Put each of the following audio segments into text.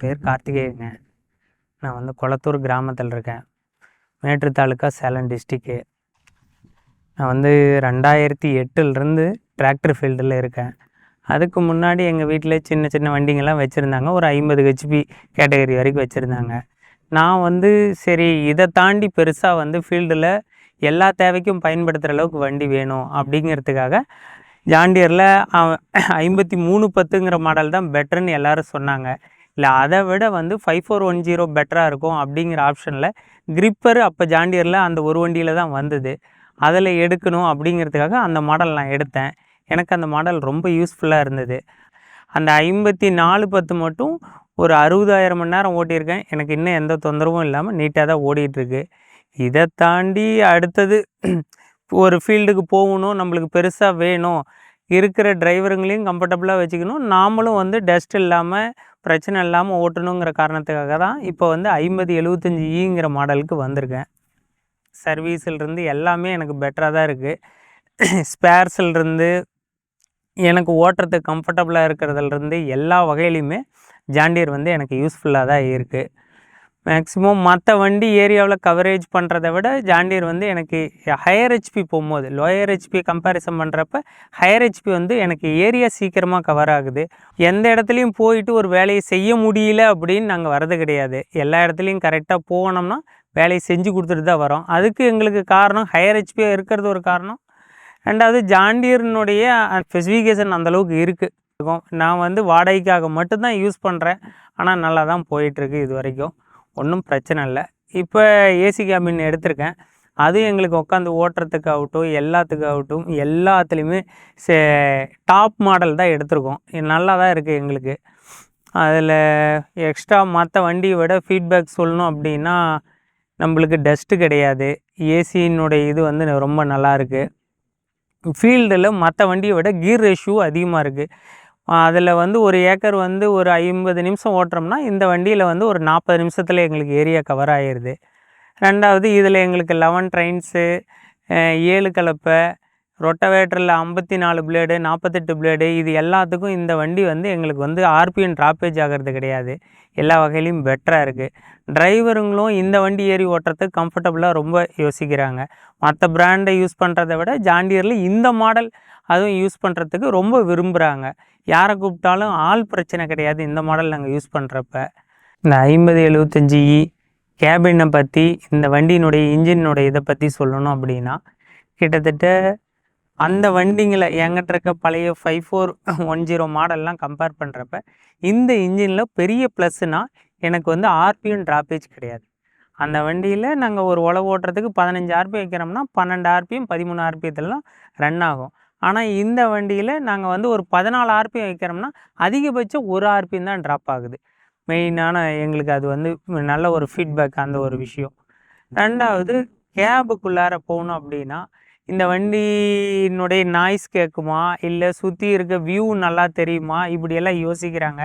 பேர் கார்த்திகேயங்க. நான் வந்து கொளத்தூர் கிராமத்தில் இருக்கேன். மேட்டூர் தாலுக்கா, சேலம் டிஸ்ட்ரிக்கு. நான் வந்து 2008லேருந்து டிராக்டர் ஃபீல்டில் இருக்கேன். அதுக்கு முன்னாடி எங்கள் வீட்டில் சின்ன சின்ன வண்டிங்கெல்லாம் வச்சுருந்தாங்க. ஒரு 50 ஹெச்பி கேட்டகரி வரைக்கும் வச்சுருந்தாங்க. நான் வந்து சரி இதை தாண்டி பெருசாக வந்து ஃபீல்டில் எல்லா தேவைக்கும் பயன்படுத்துகிற அளவுக்கு வண்டி வேணும் அப்படிங்கிறதுக்காக ஜாண்டியரில் 5310ங்கிற மாடல் தான் பெட்டர்னு எல்லோரும் சொன்னாங்க. இல்லை அதை விட வந்து 5410 பெட்டராக இருக்கும் அப்படிங்கிற ஆப்ஷனில் கிரிப்பர் அப்போ ஜாண்டியரில் அந்த ஒரு வண்டியில் தான் வந்தது. அதில் எடுக்கணும் அப்படிங்கிறதுக்காக அந்த மாடல் நான் எடுத்தேன். எனக்கு அந்த மாடல் ரொம்ப யூஸ்ஃபுல்லாக இருந்தது. அந்த 5410 மட்டும் ஒரு 60,000 மணி நேரம் ஓட்டியிருக்கேன். எனக்கு இன்னும் எந்த தொந்தரவும் இல்லாமல் நீட்டாக தான் ஓடிட்டுருக்கு. இதை தாண்டி அடுத்தது ஒரு ஃபீல்டுக்கு போகணும், நம்மளுக்கு பெருசாக வேணும், இருக்கிற டிரைவருங்களையும் கம்ஃபர்டபுளாக வச்சுக்கணும், நாமளும் வந்து டஸ்ட் இல்லாமல் பிரச்சனை இல்லாமல் ஓட்டணுங்கிற காரணத்துக்காக தான் இப்போ வந்து 5075ங்கிற மாடலுக்கு வந்திருக்கேன். சர்வீஸிலிருந்து எல்லாமே எனக்கு பெட்டராக தான் இருக்குது. ஸ்பேர்ஸிலிருந்து எனக்கு ஓட்டுறதுக்கு கம்ஃபர்டபுளாக இருக்கிறதுலேருந்து எல்லா வகையிலையுமே ஜாண்டியர் வந்து எனக்கு யூஸ்ஃபுல்லாக தான் இருக்குது. மேக்ஸிமம் மற்ற வண்டி ஏரியாவில் கவரேஜ் பண்ணுறத விட ஜாண்டியர் வந்து எனக்கு ஹையர் ஹெச்பி போகும்போது லோயர் ஹெச்பி கம்பேரிசன் பண்ணுறப்ப ஹையர் ஹெச்பி வந்து எனக்கு ஏரியா சீக்கிரமாக கவர் ஆகுது. எந்த இடத்துலையும் போயிட்டு ஒரு வேலையை செய்ய முடியல அப்படின்னு நாங்கள் வரது கிடையாது. எல்லா இடத்துலையும் கரெக்டாக போனோம்னா வேலையை செஞ்சு கொடுத்துட்டு தான் வரோம். அதுக்கு எங்களுக்கு காரணம் ஹையர் ஹெச்பியாக இருக்கிறது ஒரு காரணம். ரெண்டாவது ஜாண்டியர்னுடைய ஸ்பெசிஃபிகேஷன் அந்தளவுக்கு இருக்குது. நான் வந்து வாடகைக்காக மட்டும்தான் யூஸ் பண்ணுறேன். ஆனால் நல்லா தான் போயிட்டுருக்கு. இது வரைக்கும் ஒன்றும் பிரச்சனை இல்லை. இப்போ ஏசி கேபின் எடுத்திருக்கேன். அதுவும் எங்களுக்கு உட்காந்து ஓட்டுறதுக்காகட்டும் எல்லாத்துக்காகட்டும் எல்லாத்துலேயுமே டாப் மாடல் தான் எடுத்திருக்கோம். நல்லா தான் இருக்குது எங்களுக்கு. அதில் எக்ஸ்ட்ரா மற்ற வண்டியை விட ஃபீட்பேக் சொல்லணும் அப்படின்னா நம்மளுக்கு டஸ்ட்டு கிடையாது. ஏசியினுடைய இது வந்து ரொம்ப நல்லாயிருக்கு. ஃபீல்டில் மற்ற வண்டியை விட கீர் ரேஷியோ அதிகமாக இருக்குது. அதில் வந்து ஒரு ஏக்கர் வந்து ஒரு 50 நிமிஷம் ஓட்டுறோம்னா இந்த வண்டியில் வந்து ஒரு 40 நிமிஷத்தில் எங்களுக்கு ஏரியா கவர் ஆகிடுது. ரெண்டாவது இதில் எங்களுக்கு 11 ட்ரெயின்ஸு, 7 கலப்பை, ரொட்டவேட்டரில் 54 பிளேடு, 48 பிளேடு, இது எல்லாத்துக்கும் இந்த வண்டி வந்து எங்களுக்கு வந்து ஆர்பிஎம் ட்ராப்பேஜ் ஆகிறது கிடையாது. எல்லா வகையிலையும் பெட்டராக இருக்குது. டிரைவருங்களும் இந்த வண்டி ஏறி ஓட்டுறதுக்கு கம்ஃபர்டபுளாக ரொம்ப யோசிக்கிறாங்க. மற்ற பிராண்டை யூஸ் பண்ணுறதை விட ஜாண்டியரில் இந்த மாடல் அதுவும் யூஸ் பண்ணுறதுக்கு ரொம்ப விரும்புகிறாங்க. யாரை கூப்பிட்டாலும் ஆள் பிரச்சனை கிடையாது இந்த மாடல் நாங்கள் யூஸ் பண்ணுறப்ப. இந்த 5075 கேபினை பற்றி, இந்த வண்டியினுடைய இன்ஜினுடைய இதை பற்றி சொல்லணும் அப்படின்னா கிட்டத்தட்ட அந்த வண்டிங்களை என்கிட்ட இருக்க பழைய 5410 மாடல்லாம் கம்பேர் பண்ணுறப்ப இந்த இன்ஜினில் பெரிய ப்ளஸ்னால் எனக்கு வந்து ஆர்பிஎம் ட்ராப்பேஜ் கிடையாது. அந்த வண்டியில் நாங்கள் ஒரு உழவு ஓட்டுறதுக்கு 15 ஆர்பிஎம் வைக்கிறோம்னா 12 ஆர்பிஎம் 13 ஆர்பிஎத்துலாம் ரன் ஆகும். ஆனால் இந்த வண்டியில் நாங்கள் வந்து ஒரு 14 ஆர்பிஎம் வைக்கிறோம்னா அதிகபட்சம் 1 ஆர்பிஎம் தான் ட்ராப் ஆகுது. மெயினான எங்களுக்கு அது வந்து நல்ல ஒரு ஃபீட்பேக் அந்த ஒரு விஷயம். ரெண்டாவது கேபுக்குள்ளார போகணும் அப்படின்னா இந்த வண்டியினுடைய நாய்ஸ் கேட்குமா, இல்லை சுற்றி இருக்க வியூ நல்லா தெரியுமா, இப்படியெல்லாம் யோசிக்கிறாங்க.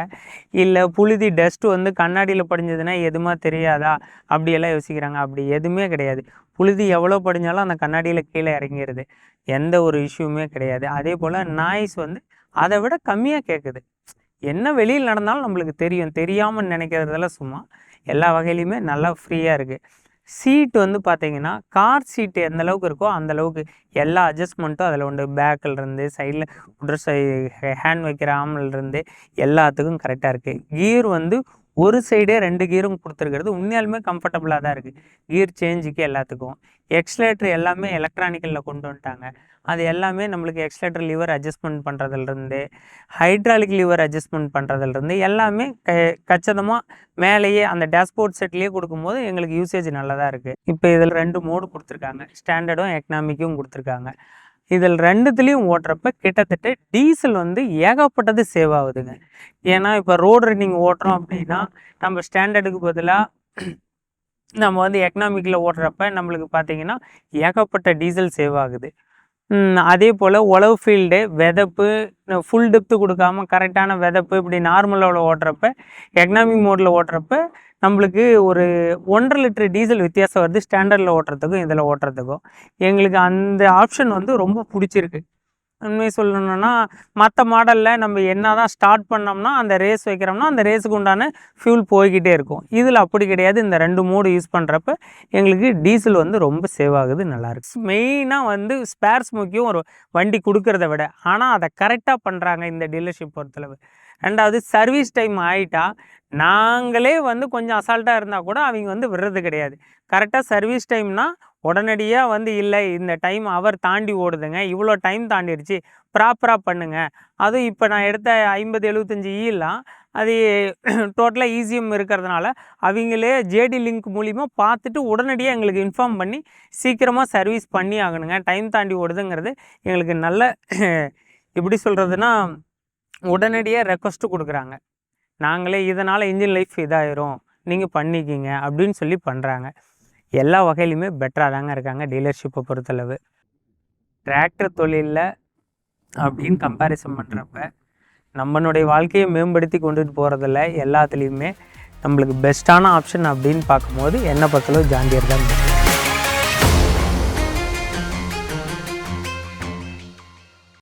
இல்லை புழுதி டஸ்ட்டு வந்து கண்ணாடியில் படிஞ்சதுன்னா எதுவுமா தெரியாதா அப்படியெல்லாம் யோசிக்கிறாங்க. அப்படி எதுவுமே கிடையாது. புழுதி எவ்வளோ படிஞ்சாலும் அந்த கண்ணாடியில் கீழே இறங்கிடுது. எந்த ஒரு இஷ்யூமே கிடையாது. அதே போல் நாய்ஸ் வந்து அதை விட கம்மியாக கேட்குது. என்ன வெளியில் நடந்தாலும் நம்மளுக்கு தெரியும். தெரியாமல் நினைக்கிறதெல்லாம் சும்மா எல்லா வகையிலையுமே நல்லா ஃப்ரீயாக இருக்குது. சீட் வந்து பார்த்திங்கன்னா கார் சீட்டு எந்த அளவுக்கு இருக்கோ அந்தளவுக்கு எல்லா அட்ஜஸ்ட்மெண்ட்டும் அதில் உண்டு. பேக்கில்ருந்து சைடில் ஹேண்ட் வைக்கிற ஆம்லேருந்து எல்லாத்துக்கும் கரெக்டாக இருக்குது. கியர் வந்து ஒரு சைடே 2 கியரும் கொடுத்துருக்கிறது உண்மையாலுமே கம்ஃபர்டபுளாக தான் இருக்குது. கியர் சேஞ்சுக்கு எல்லாத்துக்கும். எக்ஸ்லேட்டர் எல்லாமே எலக்ட்ரானிக்கலில் கொண்டு வந்துட்டாங்க. அது எல்லாமே நம்மளுக்கு எக்ஸ்லேட்டர் லிவர் அட்ஜஸ்ட்மெண்ட் பண்ணுறதுலேருந்து ஹைட்ராலிக் லிவர் அட்ஜஸ்ட்மெண்ட் பண்ணுறதுலேருந்து எல்லாமே கச்சிதமாக மேலேயே அந்த டேஷ்போர்ட் செட்லேயே கொடுக்கும்போது எங்களுக்கு யூசேஜ் நல்லா தான் இருக்குது. இப்போ இதில் 2 மோடு கொடுத்துருக்காங்க. ஸ்டாண்டர்டும் எக்கனாமிக்கும் கொடுத்துருக்காங்க. இதில் 2த்துலேயும் ஓட்டுறப்ப கிட்டத்தட்ட டீசல் வந்து ஏகப்பட்டது சேவ் ஆகுதுங்க. ஏன்னா இப்போ ரோடு ரன்னிங் ஓட்டுறோம் அப்படின்னா நம்ம ஸ்டாண்டர்டுக்கு பதிலாக நம்ம வந்து எக்கனாமிக்கில் ஓட்டுறப்ப நம்மளுக்கு பார்த்திங்கன்னா ஏகப்பட்ட டீசல் சேவ் ஆகுது. அதே போல் உழவு ஃபீல்டு வெதப்பு ஃபுல் டெப்த்து கொடுக்காம கரெக்டான வெதப்பு இப்படி நார்மலாக ஓட்டுறப்ப எக்கனாமிக் மோடில் ஓட்டுறப்ப நம்மளுக்கு ஒரு 1.5 லிட்டர் டீசல் வித்தியாசம் வருது ஸ்டாண்டர்டில் ஓட்டுறதுக்கும் இதில் ஓட்டுறதுக்கும். எங்களுக்கு அந்த ஆப்ஷன் வந்து ரொம்ப பிடிச்சிருக்கு. உண்மையை சொல்லணும்னா மற்ற மாடலில் நம்ம என்ன தான் ஸ்டார்ட் பண்ணோம்னா அந்த ரேஸ் வைக்கிறோம்னா அந்த ரேஸுக்கு உண்டான ஃபியூல் போய்கிட்டே இருக்கும். இதில் அப்படி கிடையாது. இந்த 2 மோடு யூஸ் பண்ணுறப்ப எங்களுக்கு டீசல் வந்து ரொம்ப சேவ் ஆகுது, நல்லாயிருக்கு. மெயினாக வந்து ஸ்பேர்ஸ் முக்கியம் ஒரு வண்டி கொடுக்கறத விட. ஆனால் அதை கரெக்டாக பண்ணுறாங்க இந்த டீலர்ஷிப் பொறுத்தளவு. 2வது சர்வீஸ் டைம் ஆகிட்டா நாங்களே வந்து கொஞ்சம் அசால்ட்டாக இருந்தால் கூட அவங்க வந்து விடுறது கிடையாது. கரெக்டாக சர்வீஸ் டைம்னால் உடனடியாக வந்து இல்லை இந்த டைம் அவர் தாண்டி ஓடுதுங்க, இவ்வளோ டைம் தாண்டிடுச்சு, ப்ராப்பராக பண்ணுங்கள். அதுவும் இப்போ நான் எடுத்த 5075 ஈலாம் அது டோட்டலாக ஈஸியம் இருக்கிறதுனால அவங்களே ஜேடி லிங்க் மூலிமா பார்த்துட்டு உடனடியாக எங்களுக்கு இன்ஃபார்ம் பண்ணி சீக்கிரமாக சர்வீஸ் பண்ணி ஆகணுங்க, டைம் தாண்டி ஓடுதுங்கிறது எங்களுக்கு நல்ல எப்படி சொல்கிறதுனா உடனடியாக ரெக்வஸ்ட்டு கொடுக்குறாங்க. நாங்களே இதனால் இன்ஜின் லைஃப் இதாயிரும், நீங்கள் பண்ணிக்கிங்க அப்படின்னு சொல்லி பண்ணுறாங்க. எல்லா வகையிலுமே பெட்டராக தாங்க இருக்காங்க டீலர்ஷிப்பை பொறுத்தளவு. டிராக்டர் தொழிலில் அப்படின்னு கம்பேரிசன் பண்ணுறப்ப நம்மளுடைய வாழ்க்கையை மேம்படுத்தி கொண்டுட்டு போகிறதில்ல எல்லாத்துலேயுமே நம்மளுக்கு பெஸ்ட்டான ஆப்ஷன் அப்படின்னு பார்க்கும்போது என்னை பொறுத்தளவு ஜான் டியர் தான்.